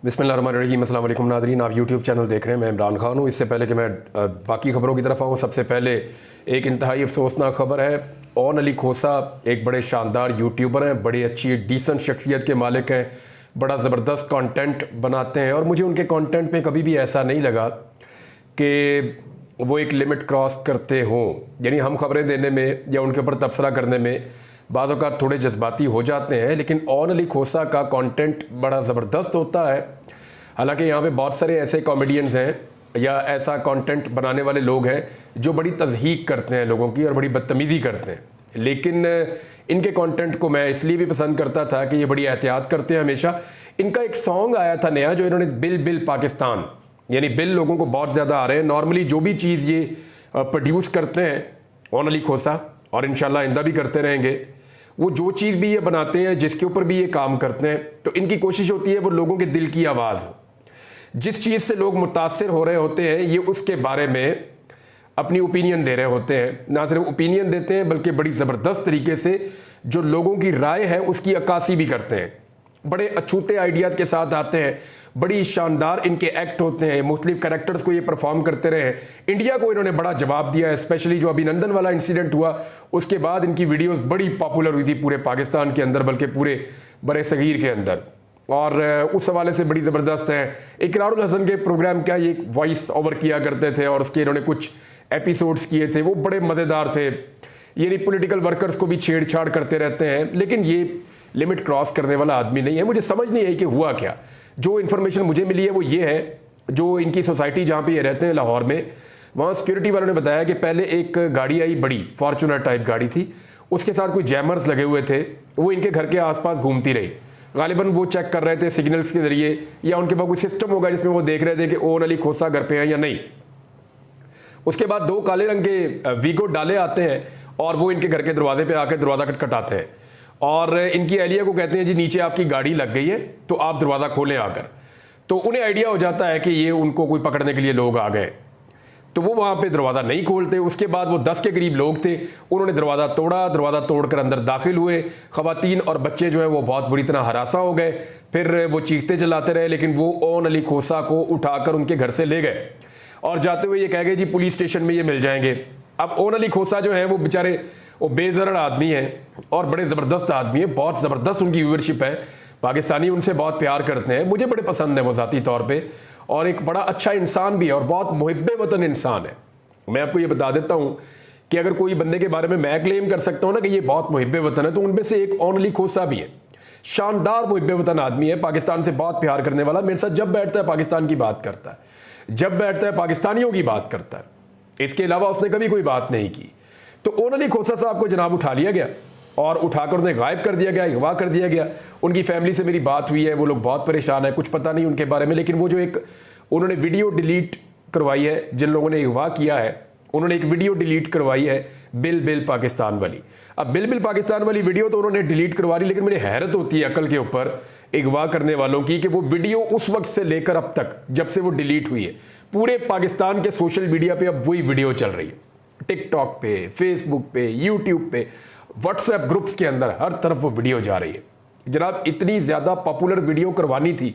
बिस्मिल्लाहिर्रहमानिर्रहीम। अस्सलाम वालेकुम नाज़रीन, आप यूट्यूब चैनल देख रहे हैं। मैं इमरान खान हूँ। इससे पहले कि मैं बाकी खबरों की तरफ आऊँ, सबसे पहले एक इंतहाई अफसोसनाक खबर है। ओन अली खोसा एक बड़े शानदार यूट्यूबर हैं, बड़ी अच्छी डिसेंट शख्सियत के मालिक हैं, बड़ा ज़बरदस्त कंटेंट बनाते हैं और मुझे उनके कंटेंट में कभी भी ऐसा नहीं लगा कि वो एक लिमिट क्रॉस करते हों। यानी हम खबरें देने में या उनके ऊपर तबसरा करने में बाज़ औक़ात थोड़े जज्बाती हो जाते हैं, लेकिन ओन अली खोसा का कंटेंट बड़ा ज़बरदस्त होता है। हालांकि यहाँ पे बहुत सारे ऐसे कॉमेडियंस हैं या ऐसा कंटेंट बनाने वाले लोग हैं जो बड़ी तज़हीक करते हैं लोगों की और बड़ी बदतमीज़ी करते हैं, लेकिन इनके कंटेंट को मैं इसलिए भी पसंद करता था कि ये बड़ी एहतियात करते हैं हमेशा। इनका एक सॉन्ग आया था नया जो इन्होंने बिल बिल पाकिस्तान, यानी बिल लोगों को बहुत ज़्यादा आ रहे हैं। नॉर्मली जो भी चीज़ ये प्रोड्यूस करते हैं ओन अली खोसा, और इंशाल्लाह आइंदा भी करते रहेंगे, वो जो चीज़ भी ये बनाते हैं, जिसके ऊपर भी ये काम करते हैं, तो इनकी कोशिश होती है वो लोगों के दिल की आवाज़, जिस चीज़ से लोग मुतासिर हो रहे होते हैं, ये उसके बारे में अपनी ओपिनियन दे रहे होते हैं। ना सिर्फ ओपिनियन देते हैं बल्कि बड़ी ज़बरदस्त तरीके से जो लोगों की राय है उसकी अक्कासी भी करते हैं। बड़े अछूते आइडियाज़ के साथ आते हैं, बड़ी शानदार इनके एक्ट होते हैं, मुख्तलिफ कैरेक्टर्स को ये परफॉर्म करते रहे हैं। इंडिया को इन्होंने बड़ा जवाब दिया है, स्पेशली जो अभिनंदन वाला इंसिडेंट हुआ उसके बाद इनकी वीडियोस बड़ी पॉपुलर हुई थी पूरे पाकिस्तान के अंदर, बल्कि पूरे बड़े सगीर के अंदर, और उस हवाले से बड़ी ज़बरदस्त है। इकरारुल हसन के प्रोग्राम का ये वॉइस ओवर किया करते थे और उसके इन्होंने कुछ एपिसोड्स किए थे, वो बड़े मज़ेदार थे। यानी पॉलिटिकल वर्कर्स को भी छेड़छाड़ करते रहते हैं, लेकिन ये लिमिट क्रॉस करने वाला आदमी नहीं है। मुझे समझ नहीं आई कि हुआ क्या। जो इन्फॉर्मेशन मुझे मिली है वो ये है, जो इनकी सोसाइटी जहाँ पे ये रहते हैं लाहौर में, वहाँ सिक्योरिटी वालों ने बताया कि पहले एक गाड़ी आई, बड़ी फॉर्चूनर टाइप गाड़ी थी, उसके साथ कोई जैमर्स लगे हुए थे, वो इनके घर के आसपास घूमती रही। गालिबन वो चेक कर रहे थे सिग्नल्स के जरिए, या उनके पास कोई सिस्टम होगा जिसमें वो देख रहे थे कि ओन अली खोसा घर पे हैं या नहीं। उसके बाद दो काले रंग के वीगो डाले आते हैं और वो इनके घर के दरवाजे पे आकर दरवाज़ा खटखटाते हैं और इनकी एहलिया को कहते हैं जी नीचे आपकी गाड़ी लग गई है तो आप दरवाज़ा खोलें आकर। तो उन्हें आइडिया हो जाता है कि ये उनको कोई पकड़ने के लिए लोग आ गए, तो वो वहाँ पे दरवाज़ा नहीं खोलते। उसके बाद वो 10 के करीब लोग थे, उन्होंने दरवाज़ा तोड़ा, दरवाज़ा तोड़कर अंदर दाखिल हुए। ख़वातीन और बच्चे जो हैं वो बहुत बुरी तरह हरासा हो गए। फिर वो चीखते चिल्लाते रहे, लेकिन वो ओन अली खोसा को उठाकर उनके घर से ले गए और जाते हुए ये कह गए जी पुलिस स्टेशन में ये मिल जाएंगे। अब ओन अली खोसा जो है वो बेचारे वो बेज़रर आदमी हैं और बड़े ज़बरदस्त आदमी है, बहुत ज़बरदस्त उनकी व्यूअरशिप है, पाकिस्तानी उनसे बहुत प्यार करते हैं, मुझे बड़े पसंद है वो ज़ाती तौर पे, और एक बड़ा अच्छा इंसान भी है और बहुत मुहिब्बे वतन इंसान है। मैं आपको ये बता देता हूँ कि अगर कोई बंदे के बारे में मैं क्लेम कर सकता हूँ ना कि ये बहुत मुहिब्बे वतन है, तो उनमें से एक ओन अली खोसा भी है। शानदार मुहिब्बे वतन आदमी है, पाकिस्तान से बहुत प्यार करने वाला, मेरे साथ जब बैठता है पाकिस्तान की बात करता है, जब बैठता है पाकिस्तानियों की बात करता है, इसके अलावा उसने कभी कोई बात नहीं की। तो ओन अली खोसा साहब को जनाब उठा लिया गया और उठाकर उन्हें गायब कर दिया गया, अगवा कर दिया गया। उनकी फैमिली से मेरी बात हुई है, वो लोग बहुत परेशान है, कुछ पता नहीं उनके बारे में, लेकिन वो जो एक उन्होंने वीडियो डिलीट करवाई है, जिन लोगों ने अगवा किया है उन्होंने एक वीडियो डिलीट करवाई है बिल बिल पाकिस्तान वाली। अब बिल बिल पाकिस्तान वाली वीडियो तो उन्होंने डिलीट करवा ली, लेकिन मुझे हैरत होती है अकल के ऊपर अगवा करने वालों की कि वो वीडियो उस वक्त से लेकर अब तक, जब से वो डिलीट हुई है, पूरे पाकिस्तान के सोशल मीडिया पे अब वही वीडियो चल रही है। टिकटॉक पे, फेसबुक पे, यूट्यूब पे, व्हाट्सएप ग्रुप्स के अंदर हर तरफ वो वीडियो जा रही है। जनाब इतनी ज़्यादा पॉपुलर वीडियो करवानी थी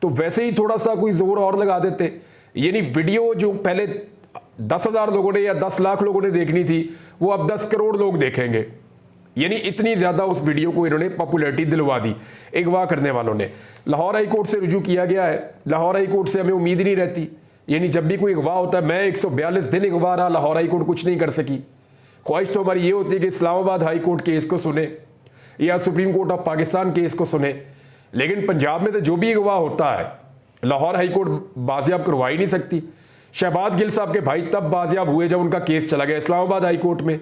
तो वैसे ही थोड़ा सा कोई जोर और लगा देते। यानी वीडियो जो पहले 10,000 लोगों ने या 10 लाख लोगों ने देखनी थी, वो अब 10 करोड़ लोग देखेंगे। यानी इतनी ज़्यादा उस वीडियो को इन्होंने पॉपुलैरिटी दिलवा दी अगवा करने वालों ने। लाहौर हाई कोर्ट से रुजू किया गया है, लाहौर हाई कोर्ट से हमें उम्मीद नहीं रहती। यानी जब भी कोई अगवा होता है, मैं 142 दिन अगवा रहा, लाहौर हाई कोर्ट कुछ नहीं कर सकी। ख्वाहिश तो हमारी ये होती है कि इस्लामाबाद हाई कोर्ट केस को सुने या supreme court of Pakistan case को सुने, लेकिन पंजाब में तो जो भी अगवा होता है लाहौर हाई कोर्ट बाजियाब करवा ही नहीं सकती। शहबाज गिल साहब के भाई तब बाजियाब हुए जब उनका केस चला गया इस्लामाबाद हाई कोर्ट में।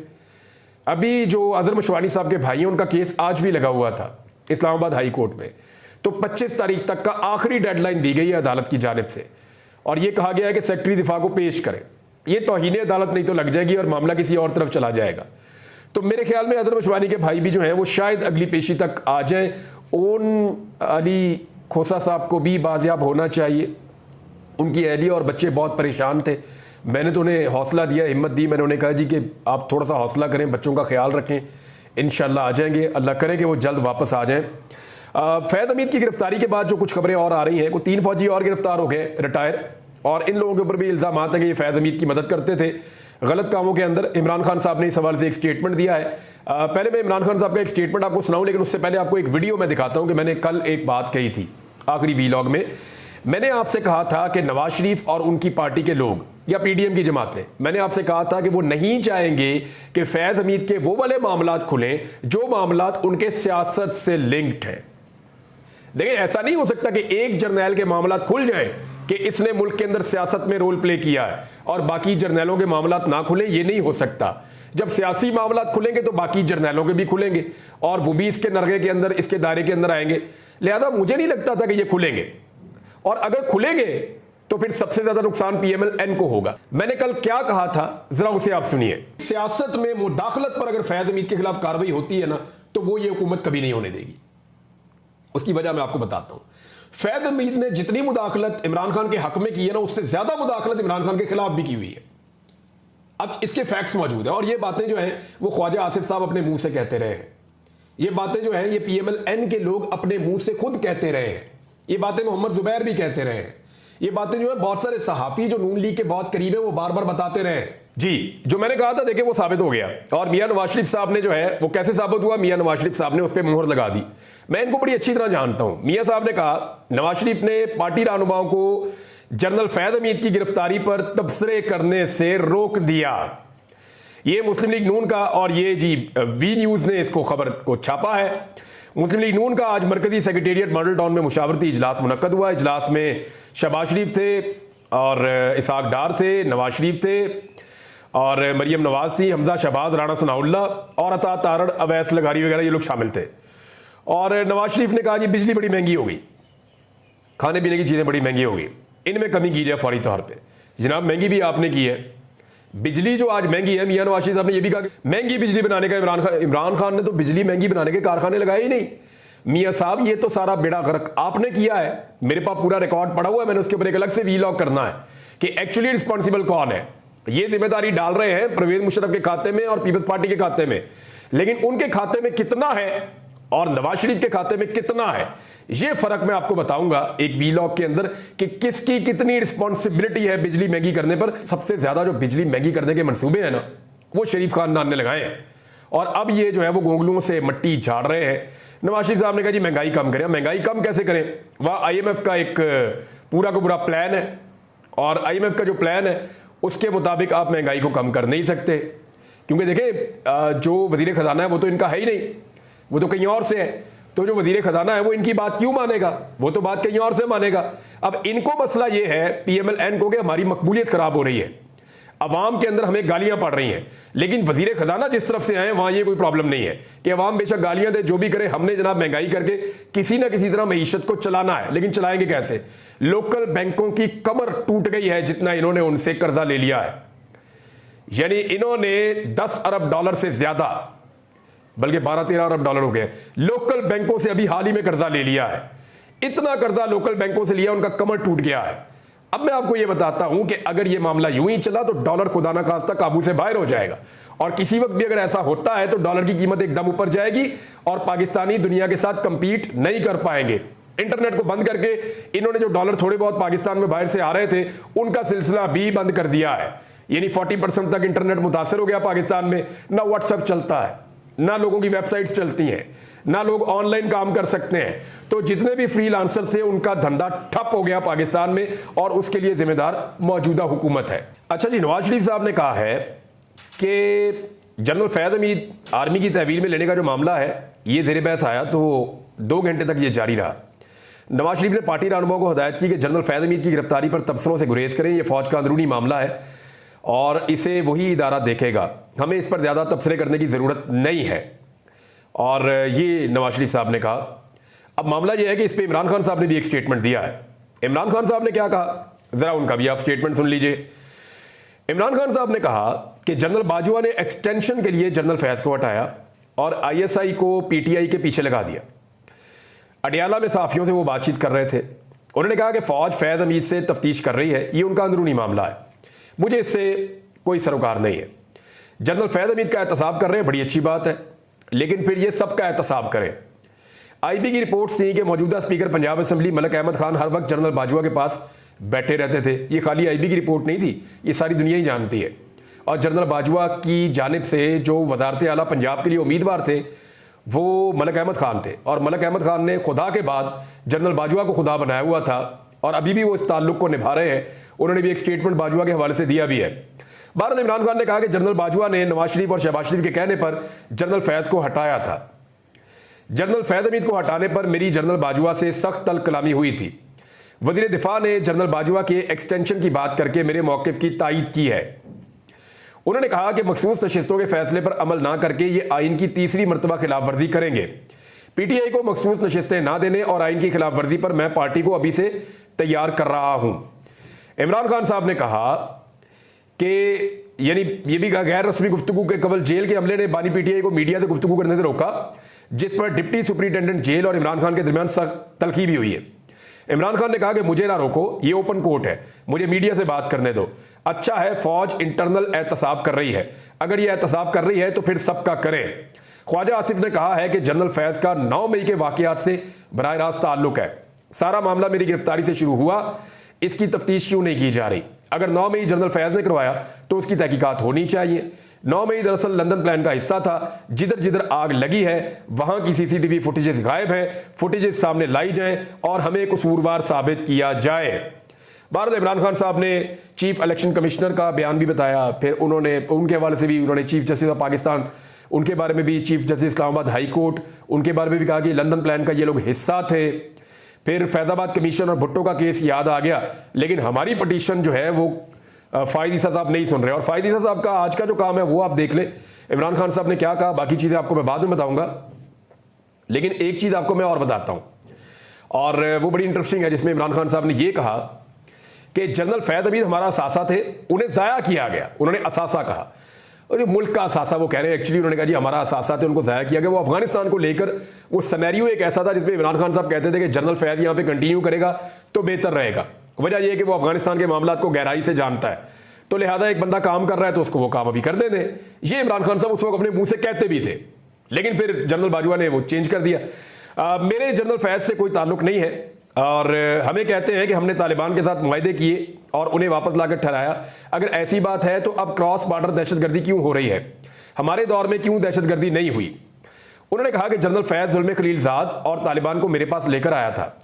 अभी जो अजहर मशवानी साहब के भाई हैं उनका केस आज भी लगा हुआ था इस्लामाबाद हाई कोर्ट में। तो 25 तारीख तक का आखिरी डेडलाइन दी गई है अदालत की जानिब से, और ये कहा गया है कि सेक्रेटरी दिफा को पेश करें। ये तौहीन अदालत नहीं तो लग जाएगी और मामला किसी और तरफ चला जाएगा। तो मेरे ख्याल में अजहर मशवानी के भाई भी जो हैं वो शायद अगली पेशी तक आ जाए। ओन अली खोसा साहब को भी बाजियाब होना चाहिए। उनकी अहलिया और बच्चे बहुत परेशान थे, मैंने तो उन्हें हौसला दिया, हिम्मत दी। मैंने उन्हें कहा जी कि आप थोड़ा सा हौसला करें, बच्चों का ख्याल रखें, इंशाल्लाह आ जाएंगे। अल्लाह करे कि वो जल्द वापस आ जाएं। फैज़ हमीद की गिरफ्तारी के बाद जो कुछ खबरें और आ रही हैं, को 3 फौजी और गिरफ्तार हो गए रिटायर, और इन लोगों के ऊपर भी इल्ज़ाम है कि ये फैज़ हमीद की मदद करते थे गलत कामों के अंदर। इमरान खान साहब ने इस हवाले से एक स्टेटमेंट दिया है। पहले मैं इमरान खान साहब का एक स्टेटमेंट आपको सुनाऊं, लेकिन उससे पहले आपको एक वीडियो मैं दिखाता हूं कि मैंने कल एक बात कही थी आखिरी वीलॉग में। मैंने आपसे कहा था कि नवाज शरीफ और उनकी पार्टी के लोग या पीडीएम की जमातें, मैंने आपसे कहा था कि वो नहीं चाहेंगे कि फैज़ हमीद के वो वाले मामलात खुलें जो मामलात उनके सियासत से लिंक्ड हैं। देखिए, ऐसा नहीं हो सकता कि एक जर्नैल के मामलात खुल जाएं कि इसने मुल्क के अंदर सियासत में रोल प्ले किया है और बाकी जर्नैलों के मामलात ना खुले। ये नहीं हो सकता। जब सियासी मामलात खुलेंगे तो बाकी जर्नैलों के भी खुलेंगे और वो भी इसके नरगे के अंदर, इसके दायरे के अंदर आएंगे। लिहाजा मुझे नहीं लगता था कि ये खुलेंगे, और अगर खुलेंगे तो फिर सबसे ज्यादा नुकसान PMLN को होगा। मैंने कल क्या कहा था, जरा उसे आप सुनिए। सियासत में मुदाखलत पर अगर फैज़ हमीद के खिलाफ कार्रवाई होती है ना, तो वो ये हुकूमत कभी नहीं होने देगी। उसकी वजह मैं आपको बताता हूं। फैज़ हमीद ने जितनी मुदाखलत इमरान खान के हक में की है ना, उससे ज्यादा मुदाखलत इमरान खान के खिलाफ भी की हुई है। अब इसके फैक्ट्स मौजूद हैं, और ये बातें जो हैं वो ख्वाजा आसिफ साहब अपने मुंह से कहते रहे हैं। ये बातें जो हैं ये PMLN के लोग अपने मुंह से खुद कहते रहे हैं। ये बातें मोहम्मद जुबैर भी कहते रहे हैं। ये बातें जो है बहुत सारे सहाफी जो नून लीग के बहुत करीब है वो बार बार बताते रहे हैं। जी, जो मैंने कहा था देखिए वो साबित हो गया। और मियां नवाज शरीफ साहब ने जो है वो कैसे साबित हुआ, मियां नवाज शरीफ साहब ने उस पर मुहर लगा दी। मैं इनको बड़ी अच्छी तरह जानता हूं। मियां साहब ने कहा नवाज शरीफ ने पार्टी रहनुमाओं को जनरल फैज़ हमीद की गिरफ्तारी पर तबसरे करने से रोक दिया। ये मुस्लिम लीग नून का, और ये जी वी न्यूज ने इसको खबर को छापा है। मुस्लिम लीग नून का आज मरकजी सेक्रेटेरिएट मॉडल टाउन में मुशावरती इजलास मुनक्कद हुआ। इजलास में शहबाज शरीफ थे और इसाक डार थे, नवाज शरीफ थे और मरियम नवाज थी, हमजा शहबाज, राणा सनाउल्लाह और अता तारड़, अवैस लगारी वगैरह ये लोग शामिल थे। और नवाज शरीफ ने कहा जी बिजली बड़ी महंगी हो गई, खाने पीने की चीज़ें बड़ी महंगी हो गई, इनमें कमी की जाए फौरी तौर पर। जनाब महंगी भी आपने की है, बिजली जो आज महंगी है, मियां नवाज शरीफ साहब ने यह भी कहा कि महंगी बिजली बनाने का इमरान खान ने तो बिजली महंगी बनाने के कारखाने लगाए ही नहीं। मियां साहब ये तो सारा बेड़ा गर्क आपने किया है। मेरे पास पूरा रिकॉर्ड पड़ा हुआ है, मैंने उसके ऊपर एक अलग से वीलॉग करना है कि एक्चुअली रिस्पॉन्सिबल कौन है। ये जिम्मेदारी डाल रहे हैं परवेज मुशर्रफ के खाते में और पीपल्स पार्टी के खाते में, लेकिन उनके खाते में कितना है और नवाज शरीफ के खाते में कितना है, ये फर्क मैं आपको बताऊंगा एक वीलॉग के अंदर कि किसकी कितनी रिस्पॉन्सिबिलिटी है बिजली महंगी करने पर। सबसे ज्यादा जो बिजली महंगी करने के मंसूबे हैं ना, वो शरीफ खानदान ने लगाए हैं, और अब ये जो है वो गोंगलुओं से मट्टी झाड़ रहे हैं। नवाज शरीफ साहब ने कहा जी महंगाई कम करें। महंगाई कम कैसे करें? वह IMF का एक पूरा का पूरा प्लान है, और IMF का जो प्लान है उसके मुताबिक आप महंगाई को कम कर नहीं सकते, क्योंकि देखें जो वजीर खजाना है वो तो इनका है ही नहीं, वो तो कहीं और से है। तो जो वजीर खजाना है वो इनकी बात क्यों मानेगा, वो तो बात कहीं और से मानेगा। अब इनको मसला ये है PMLN को कि हमारी मकबूलियत खराब हो रही है, अवाम के अंदर हमें गालियां पड़ रही हैं, लेकिन वजीर खजाना जिस तरफ से आए वहां ये कोई प्रॉब्लम नहीं है कि अवाम बेशक गालियां दे, जो भी करे, हमने जनाब महंगाई करके किसी ना किसी तरह मईशत को चलाना है। लेकिन चलाएंगे कैसे? लोकल बैंकों की कमर टूट गई है जितना इन्होंने उनसे कर्जा ले लिया है। यानी इन्होंने 10 अरब डॉलर से ज्यादा, बल्कि 12-13 अरब डॉलर हो गए, लोकल बैंकों से अभी हाल ही में कर्जा ले लिया है। इतना कर्जा लोकल बैंकों से लिया, उनका कमर टूट गया है। अब मैं आपको यह बताता हूं कि अगर यह मामला यूं ही चला तो डॉलर खुदा ना खास्ता काबू से बाहर हो जाएगा, और किसी वक्त भी अगर ऐसा होता है तो डॉलर की कीमत एकदम ऊपर जाएगी और पाकिस्तानी दुनिया के साथ कंपीट नहीं कर पाएंगे। इंटरनेट को बंद करके इन्होंने जो डॉलर थोड़े बहुत पाकिस्तान में बाहर से आ रहे थे उनका सिलसिला भी बंद कर दिया है। यानी 40% तक इंटरनेट मुतासर हो गया पाकिस्तान में। ना व्हाट्सएप चलता है, ना लोगों की वेबसाइट्स चलती हैं, ना लोग ऑनलाइन काम कर सकते हैं। तो जितने भी फ्रीलांसर थे उनका धंधा ठप हो गया पाकिस्तान में, और उसके लिए जिम्मेदार मौजूदा हुकूमत है। अच्छा जी, नवाज शरीफ साहब ने कहा है कि जनरल फैज़ हमीद आर्मी की तहवील में लेने का जो मामला है ये ज़ेर बहस आया तो 2 घंटे तक ये जारी रहा। नवाज शरीफ ने पार्टी रहनुमाओं को हदायत की कि जनरल फैज़ हमीद की गिरफ्तारी पर तबसरों से गुरेज करें। यह फौज का अंदरूनी मामला है और इसे वही इदारा देखेगा, हमें इस पर ज़्यादा तबसरे करने की ज़रूरत नहीं है। और ये नवाज शरीफ साहब ने कहा। अब मामला यह है कि इस पर इमरान खान साहब ने भी एक स्टेटमेंट दिया है। इमरान खान साहब ने क्या कहा, ज़रा उनका भी आप स्टेटमेंट सुन लीजिए। इमरान खान साहब ने कहा कि जनरल बाजवा ने एक्सटेंशन के लिए जनरल फैज़ को हटाया और ISI को PTI के पीछे लगा दिया। अडियाला में साफियों से वो बातचीत कर रहे थे, उन्होंने कहा कि फ़ौज फैज़ हमीद से तफ्तीश कर रही है, ये उनका अंदरूनी मामला है, मुझे इससे कोई सरोकार नहीं है। जनरल फैज़ हमीद का एहतसाब कर रहे हैं, बड़ी अच्छी बात है, लेकिन फिर ये सबका एहतसाब करें। आईबी की रिपोर्ट्स थी कि मौजूदा स्पीकर पंजाब असेंबली मलिक अहमद खान हर वक्त जनरल बाजवा के पास बैठे रहते थे। ये खाली आईबी की रिपोर्ट नहीं थी, ये सारी दुनिया ही जानती है। और जनरल बाजवा की जानिब से जो वज़ारत आला पंजाब के लिए उम्मीदवार थे वो मलिक अहमद खान थे, और मलिक अहमद खान ने खुदा के बाद जनरल बाजवा को खुदा बनाया हुआ था, और अभी भी वो इस ताल्लुक को निभा रहे हैं। उन्होंने भी एक स्टेटमेंट बाजवा के हवाले से दिया भी है। बहरहाल इमरान खान ने कहा कि जनरल बाजवा ने नवाज शरीफ और शहबाज शरीफ के कहने पर जनरल फैज़ को हटाया था। जनरल फैज़ हमीद को हटाने पर मेरी जनरल बाजवा से सख्त तल्ख कलामी हुई थी। वज़ीर दिफा ने जनरल बाजवा के एक्सटेंशन की बात करके मेरे मौक़िफ़ की तायीद की है। उन्होंने कहा कि मखसूस नशिस्तों के फैसले पर अमल ना करके ये आइन की तीसरी मरतबा खिलाफ वर्जी करेंगे। पीटीआई को मखसूस नशिस्तें ना देने और आइन की खिलाफ वर्जी पर मैं पार्टी को अभी से तैयार कर रहा हूं। इमरान खान साहब ने कहा कि यानी ये भी गैर रस्मी गुफ्तगू के कबल जेल के अमले ने बानी पीटीआई को मीडिया से गुफ्तगू करने से रोका, जिस पर डिप्टी सुपरिटेंडेंट जेल और इमरान खान के दरमियान सख्त तलखी भी हुई है। इमरान खान ने कहा कि मुझे ना रोको, ये ओपन कोर्ट है, मुझे मीडिया से बात करने दो। अच्छा है फौज इंटरनल एहतसाब कर रही है, अगर ये एहतसाब कर रही है तो फिर सबका करें। ख्वाजा आसिफ ने कहा है कि जनरल फैज़ का 9 मई के वाकयात से बराह रास्त ताल्लुक है। सारा मामला मेरी गिरफ्तारी से शुरू हुआ, इसकी तफ्तीश क्यों नहीं की जा रही? अगर 9 मई जनरल फैज़ ने करवाया तो उसकी तहकीकात होनी चाहिए। 9 मई दरअसल लंदन प्लान का हिस्सा था। जिधर जिधर आग लगी है वहां की सीसीटीवी फुटेजेस गायब है, फुटेजेस सामने लाई जाएं और हमें कसूरवार साबित किया जाए। बहरहाल इमरान खान साहब ने चीफ इलेक्शन कमिश्नर का बयान भी बताया, फिर उन्होंने उनके हवाले से भी उन्होंने चीफ जस्टिस ऑफ पाकिस्तान उनके बारे में भी, chief justice Islamabad high court उनके बारे में भी कहा कि लंदन प्लान का ये लोग हिस्सा थे। फिर फैज़ाबाद कमीशन और भुट्टो का केस याद आ गया, लेकिन हमारी पटिशन जो है वो फ़ायद ईसा साहब नहीं सुन रहे। और फ़ायद ईसा साहब का आज का जो काम है वो आप देख लें, इमरान खान साहब ने क्या कहा, बाकी चीज़ें आपको मैं बाद में बताऊंगा। लेकिन एक चीज़ आपको मैं और बताता हूँ, और वो बड़ी इंटरेस्टिंग है, जिसमें इमरान खान साहब ने ये कहा कि जनरल फैज़ हमीद हमारा असासा थे, उन्हें ज़ाया किया गया। उन्होंने असासा कहा, और जो मुल्क का असासा वो कह रहे हैं, एक्चुअली उन्होंने कहा जी हमारा असासा थे, उनको ज़ाया किया गया। वो अफगानिस्तान को लेकर वो सिनेरियो एक ऐसा था जिसमें इमरान खान साहब कहते थे कि जनरल फैज़ यहाँ पे कंटिन्यू करेगा तो बेहतर रहेगा। वजह यह है कि वो अफगानिस्तान के मामलात को गहराई से जानता है, तो लिहाजा एक बंदा काम कर रहा है तो उसको वो काम अभी कर दें। ये इमरान खान साहब उस वक्त अपने मुंह से कहते भी थे, लेकिन फिर जनरल बाजवा ने वो चेंज कर दिया। मेरे जनरल फैज़ से कोई ताल्लुक नहीं है, और हमें कहते हैं कि हमने तालिबान के साथ मुआहदे किए और उन्हें वापस लाकर ठहराया। अगर ऐसी बात है तो अब क्रॉस बॉर्डर दहशतगर्दी क्यों हो रही है? हमारे दौर में क्यों दहशतगर्दी नहीं हुई? उन्होंने कहा कि जनरल फैज़ जुल्म खलीलजाद और तालिबान को मेरे पास लेकर आया था।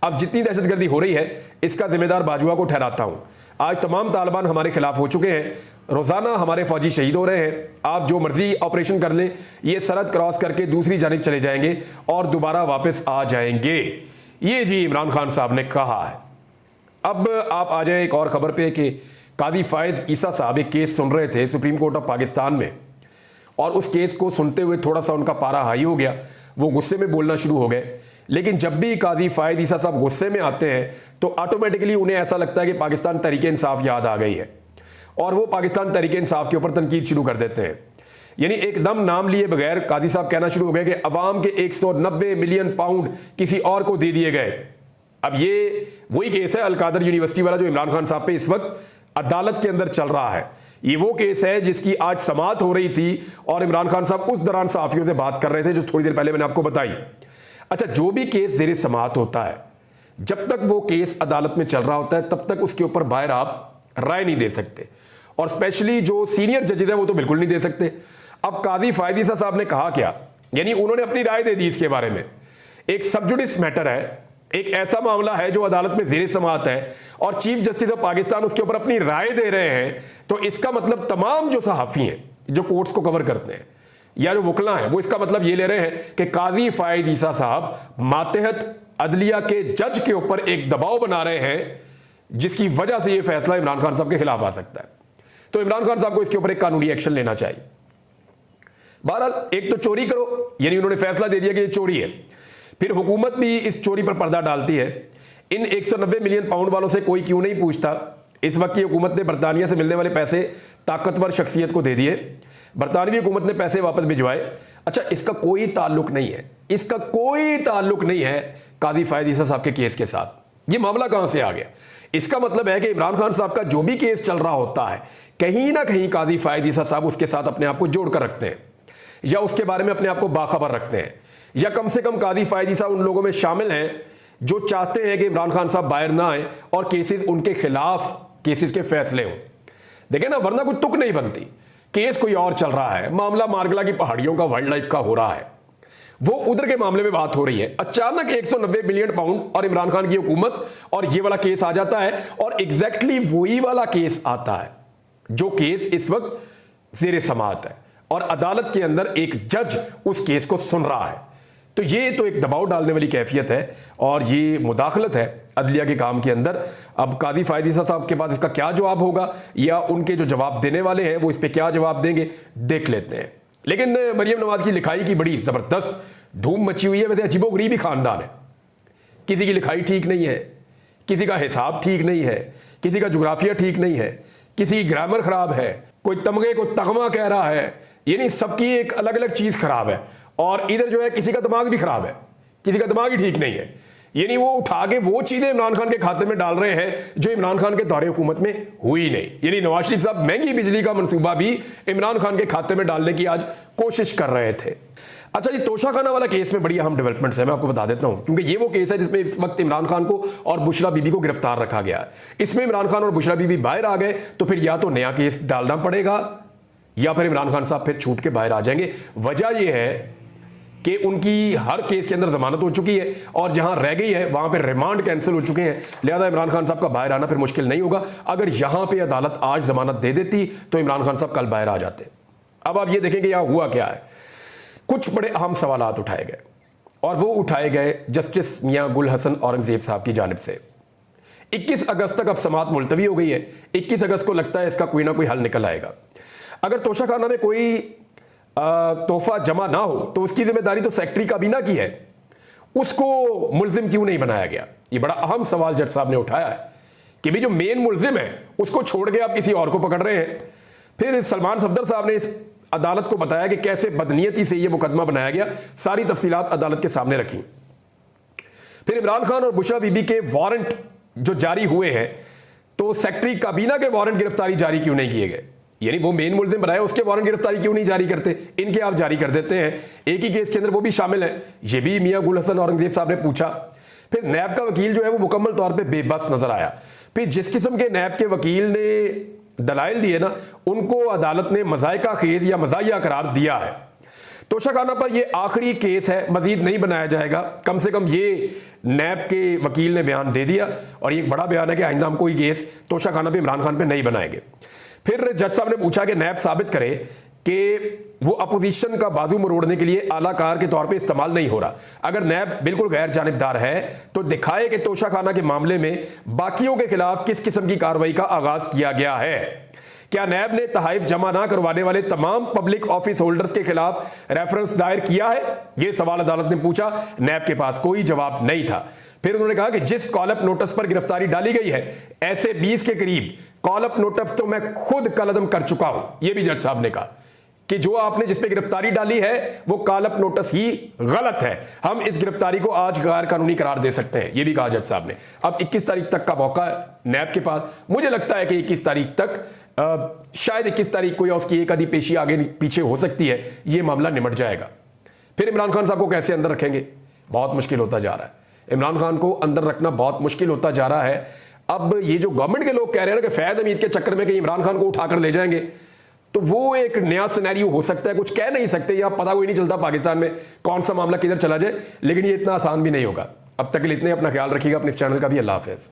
अब जितनी दहशतगर्दी हो रही है इसका जिम्मेदार बाजवा को ठहराता हूं। आज तमाम तालिबान हमारे खिलाफ हो चुके हैं, रोज़ाना हमारे फौजी शहीद हो रहे हैं। आप जो मर्जी ऑपरेशन कर लें, ये सरहद क्रॉस करके दूसरी जानिब चले जाएंगे और दोबारा वापस आ जाएंगे। ये जी इमरान खान साहब ने कहा है। अब आप आ जाए एक और खबर पे कि कादी फ़ायज़ ईसा साहब एक केस सुन रहे थे सुप्रीम कोर्ट ऑफ पाकिस्तान में, और उस केस को सुनते हुए थोड़ा सा उनका पारा हाई हो गया, वो गुस्से में बोलना शुरू हो गए। लेकिन जब भी कादी फ़ायज़ ईसा साहब गुस्से में आते हैं तो ऑटोमेटिकली उन्हें ऐसा लगता है कि पाकिस्तान तहरीक इंसाफ याद आ गई है, और वो पाकिस्तान तहरीक इंसाफ के ऊपर तनकीद शुरू कर देते हैं। यानी एकदम नाम लिए बगैर कादी साहब कहना शुरू हो गए कि अवाम के 190 मिलियन पाउंड किसी और को दे दिए गए। अब ये वही केस है अलकादर यूनिवर्सिटी वाला जो इमरान खान साहब पे इस वक्त अदालत के अंदर चल रहा है। ये वो केस है जिसकी आज समाअत हो रही थी, और इमरान खान साहब उस दौरान सहाफियों से बात कर रहे थे जो थोड़ी देर पहले मैंने आपको बताई। अच्छा, जो भी केस ज़ेरे समाअत होता है, जब तक वो केस अदालत में चल रहा होता है तब तक उसके ऊपर बाहर आप राय नहीं दे सकते, और स्पेशली जो सीनियर जजेज है वो तो बिल्कुल नहीं दे सकते। अब कादी फ़ायज़ ईसा साहब ने कहा क्या, यानी उन्होंने अपनी राय दे दी इसके बारे में। एक सबजुडिस मैटर है, एक ऐसा मामला है जो अदालत में ज़ेरे समाअत है, और चीफ जस्टिस ऑफ पाकिस्तान उसके ऊपर अपनी राय दे रहे हैं। तो इसका मतलब तमाम जो सहाफ़ी हैं जो कोर्ट्स को कवर करते हैं या जो वकला हैं, वो इसका मतलब ये ले रहे हैं कि कादी फ़ायज़ ईसा साहब मातहत अदलिया के जज के ऊपर एक दबाव बना रहे हैं, जिसकी वजह से ये फैसला इमरान खान साहब के खिलाफ आ सकता है। तो इमरान खान साहब को इसके ऊपर एक कानूनी एक्शन लेना चाहिए। बहरहाल एक तो चोरी करो, यानी उन्होंने फैसला दे दिया कि ये चोरी है, फिर हुकूमत भी इस चोरी पर पर्दा डालती है। इन 190 मिलियन पाउंड वालों से कोई क्यों नहीं पूछता? इस वक्त की हुकूमत ने बरतानिया से मिलने वाले पैसे ताकतवर शख्सियत को दे दिए, बरतानवी हुकूमत ने पैसे वापस भिजवाए। अच्छा, इसका कोई ताल्लुक नहीं है, इसका कोई ताल्लुक नहीं है कादी फ़ायज़ ईसा साहब के केस के साथ। ये मामला कहां से आ गया? इसका मतलब है कि इमरान खान साहब का जो भी केस चल रहा होता है, कहीं ना कहीं कादी फ़ायज़ ईसा साहब उसके साथ अपने आप को जोड़ कर रखते हैं। या उसके बारे में अपने आप को बाखबर रखते हैं, या कम से कम कादी फायदी साहब उन लोगों में शामिल हैं जो चाहते हैं कि इमरान खान साहब बाहर ना आए और केसेस उनके खिलाफ केसेस के फैसले हों। देखें ना, वरना कोई तुक नहीं बनती। केस कोई और चल रहा है, मामला मारगला की पहाड़ियों का, वाइल्ड लाइफ का हो रहा है, वो उधर के मामले में बात हो रही है। अचानक 190 बिलियन पाउंड और इमरान खान की हुकूमत और ये वाला केस आ जाता है, और एग्जैक्टली वही वाला केस आता है जो केस इस वक्त ज़ेर समाअत है, और अदालत के अंदर एक जज उस केस को सुन रहा है। तो ये तो एक दबाव डालने वाली कैफियत है, और ये मुदाखलत है अदलिया के काम के अंदर। अब कादी फायदी साहब के पास इसका क्या जवाब होगा, या उनके जो जवाब देने वाले हैं वो इस पर क्या जवाब देंगे, देख लेते हैं। लेकिन मरियम नवाज की लिखाई की बड़ी ज़बरदस्त धूम मची हुई है। वैसे अजीबोगरीबी खानदान है, किसी की लिखाई ठीक नहीं है, किसी का हिसाब ठीक नहीं है, किसी का जोग्राफिया ठीक नहीं है, किसी की ग्रामर खराब है, कोई तमगे को तगमा कह रहा है, यानी सबकी एक अलग अलग चीज़ खराब है। और इधर जो है किसी का दिमाग भी खराब है, किसी का दिमाग ही ठीक नहीं है, यानी वो उठा के वो चीज़ें इमरान खान के खाते में डाल रहे हैं जो इमरान खान के दौरे हुकूमत में हुई नहीं। यानी नवाज शरीफ साहब महंगी बिजली का मंसूबा भी इमरान खान के खाते में डालने की आज कोशिश कर रहे थे। अच्छा जी, तोशाखाना वाला केस में बड़ी अहम डेवलपमेंट्स है, मैं आपको बता देता हूं, क्योंकि ये वो केस है जिसमें इस वक्त इमरान खान को और बुशरा बीबी को गिरफ्तार रखा गया है। इसमें इमरान खान और बुशरा बीबी बाहर आ गए तो फिर या तो नया केस डालना पड़ेगा, या फिर इमरान खान साहब फिर छूट के बाहर आ जाएंगे। वजह यह है कि उनकी हर केस के अंदर जमानत हो चुकी है, और जहां रह गई है वहां पर रिमांड कैंसिल हो चुके हैं, लिहाजा इमरान खान साहब का बाहर आना फिर मुश्किल नहीं होगा। अगर यहां पे अदालत आज जमानत दे देती तो इमरान खान साहब कल बाहर आ जाते। अब आप ये देखेंगे यहां हुआ क्या है। कुछ बड़े अहम सवालात उठाए गए, और वो उठाए गए जस्टिस मियां गुल हसन औरंगजेब साहब की जानिब से। 21 अगस्त तक अब समाअत मुलतवी हो गई है। 21 अगस्त को लगता है इसका कोई ना कोई हल निकल आएगा। अगर तोशाखाना में कोई तोहफा जमा ना हो तो उसकी जिम्मेदारी तो सेक्रेटरी काबीना की है, उसको मुल्जिम क्यों नहीं बनाया गया? ये बड़ा अहम सवाल जज साहब ने उठाया है कि भी जो मेन मुल्जिम है उसको छोड़ के आप किसी और को पकड़ रहे हैं। फिर सलमान सफदर साहब ने इस अदालत को बताया कि कैसे बदनीयती से यह मुकदमा बनाया गया, सारी तफसीलात अदालत के सामने रखी। फिर इमरान खान और बुशरा बीबी के वारंट जो जारी हुए हैं, तो सेक्रेटरी काबीना के वारंट गिरफ्तारी जारी क्यों नहीं किए गए? यानी वो मेन मुल्जिम बनाए उसके वारंट गिरफ्तारी क्यों नहीं जारी करते? इनके आप जारी कर देते हैं। एक ही केस के अंदर वो भी शामिल है। ये भी मियां गुल हसन औरंगजेब साहब ने पूछा। फिर नैब का वकील जो है वो मुकम्मल तौर पे बेबस नजर आया। फिर जिस किस्म के नैब के वकील ने दलाइल दिए ना, उनको अदालत ने मज़ायका खेज या मज़ाहिया करार दिया है। तोशाखाना पर यह आखिरी केस है, मजीद नहीं बनाया जाएगा। कम से कम ये नैब के वकील ने बयान दे दिया, और ये एक बड़ा बयान है कि आइंदा हम कोई केस तोशाखाना पे इमरान खान पे नहीं बनाएंगे। फिर जज साहब ने पूछा कि नैब साबित करे कि वो अपोजिशन का बाजू मरोड़ने के लिए आलाकार के तौर पे इस्तेमाल नहीं हो रहा। अगर नैब बिल्कुल गैर जानिबदार है तो दिखाए कि तोशाखाना के मामले में बाकियों के खिलाफ किस किस्म की कार्रवाई का आगाज किया गया है। क्या नैब ने तहाइफ जमा ना करवाने वाले तमाम पब्लिक ऑफिस होल्डर्स के खिलाफ रेफरेंस दायर किया है? यह सवाल अदालत ने पूछा। नैब के पास कोई जवाब नहीं था। फिर उन्होंने कहा कि जिस कॉल अप नोटिस पर गिरफ्तारी डाली गई है, ऐसे 20 के करीब कॉल अप नोटिस तो मैं खुद कलअदम कर चुका हूं। यह भी जज साहब ने कहा कि जो आपने जिस पे गिरफ्तारी डाली है वो कॉल अप नोटिस ही गलत है, हम इस गिरफ्तारी को आज गैर कानूनी करार दे सकते हैं। यह भी कहा जज साहब ने। अब 21 तारीख तक का मौका है नैब के पास। मुझे लगता है कि 21 तारीख तक शायद 21 तारीख को या उसकी एक आधी पेशी आगे पीछे हो सकती है, यह मामला निमट जाएगा। फिर इमरान खान साहब को कैसे अंदर रखेंगे? बहुत मुश्किल होता जा रहा है। इमरान खान को अंदर रखना बहुत मुश्किल होता जा रहा है। अब ये जो गवर्नमेंट के लोग कह रहे हैं ना कि फैज हमीद के चक्कर में कि इमरान खान को उठाकर ले जाएंगे, तो वो एक नया सिनेरियो हो सकता है। कुछ कह नहीं सकते, यहाँ पता कोई नहीं चलता पाकिस्तान में कौन सा मामला किधर चला जाए, लेकिन ये इतना आसान भी नहीं होगा। अब तक के लिए इतने, अपना ख्याल रखिएगा, अपने इस चैनल का भी। अल्लाह हाफिज़।